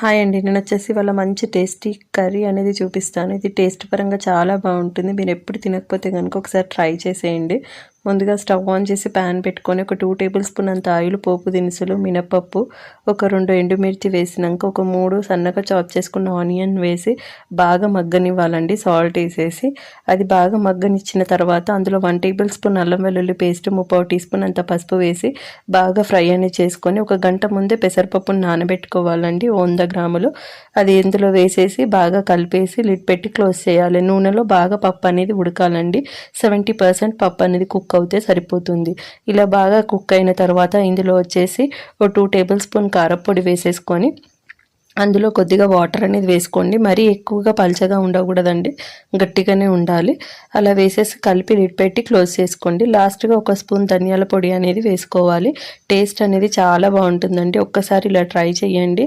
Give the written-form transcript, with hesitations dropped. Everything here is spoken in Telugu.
హాయ్ అండి. నేనొచ్చేసి ఇవాళ మంచి టేస్టీ కర్రీ అనేది చూపిస్తాను. ఇది టేస్ట్ పరంగా చాలా బాగుంటుంది. మీరు ఎప్పుడు తినకపోతే గనుక ఒకసారి ట్రై చేసేయండి. ముందుగా స్టవ్ ఆన్ చేసి ప్యాన్ పెట్టుకొని ఒక 2 టేబుల్ స్పూన్ అంత ఆయిల్, పోపు దినుసులు, మినపప్పు, ఒక 2 ఎండుమిర్చి వేసినాక ఒక 3 సన్నగా చాప్ చేసుకున్న ఆనియన్ వేసి బాగా మగ్గనివ్వాలండి. సాల్ట్ వేసేసి అది బాగా మగ్గనిచ్చిన తర్వాత అందులో 1 టేబుల్ స్పూన్ అల్లం వెల్లుల్లి పేస్ట్, 3/4 టీ స్పూన్ అంత పసుపు వేసి బాగా ఫ్రై అనేది చేసుకొని ఒక గంట ముందే పెసరపప్పును నానబెట్టుకోవాలండి 100 గ్రాములు. అది ఇందులో వేసేసి బాగా కలిపేసి లిడ్ పెట్టి క్లోజ్ చేయాలి. నూనెలో బాగా పప్పు అనేది ఉడకాలండి. 70% పప్పు అనేది కుక్ అవుతే సరిపోతుంది. ఇలా బాగా కుక్ అయిన తర్వాత ఇందులో వచ్చేసి ఒక 2 టేబుల్ స్పూన్ కారపొడి వేసేసుకొని అందులో కొద్దిగా వాటర్ అనేది వేసుకోండి. మరీ ఎక్కువగా పలచగా ఉండకూడదండి, గట్టిగానే ఉండాలి. అలా వేసేసి కలిపి లిడ్ పెట్టి క్లోజ్ చేసుకోండి. లాస్ట్గా ఒక స్పూన్ ధనియాల పొడి అనేది వేసుకోవాలి. టేస్ట్ అనేది చాలా బాగుంటుందండి. ఒక్కసారి ఇలా ట్రై చేయండి.